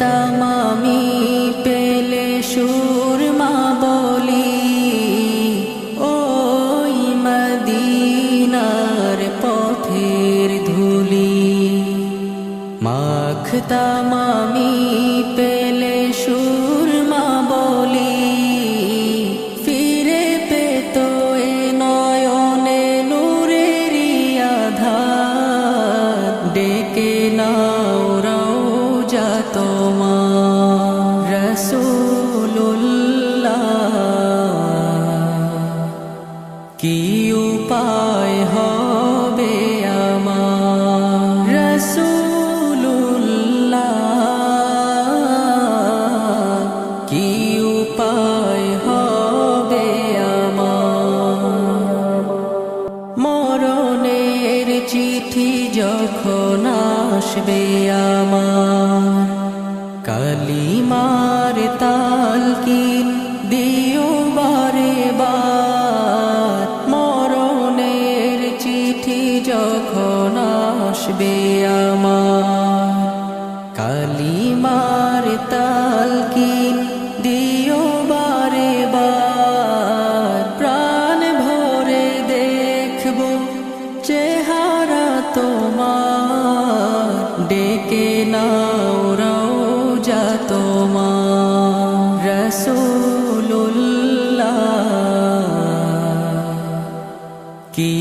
তামামি পেলে সুরমা বলি ওই মদিনার পথের ধুলি তামামি পেলে সুরমা বলি ফিরে পেত এ নয়নে নূরের আধার ডেকে নাও রওজা তোমার রাসূলুল্লাহ কি উপায় হবে আমার রাসূলুল্লাহ কি উপায় হবে আমার মরণের চিঠি যখন আসবে আমার কালিমার তালকিন দিও বারে বার মরণের চিঠি যখন আসবে আমার কালিমার তালকিন দিও বারে বার প্রাণ ভরে দেখব চেহারা তোমার ডেকে নাও রওজা তোমার রাসূলুল্লাহ কি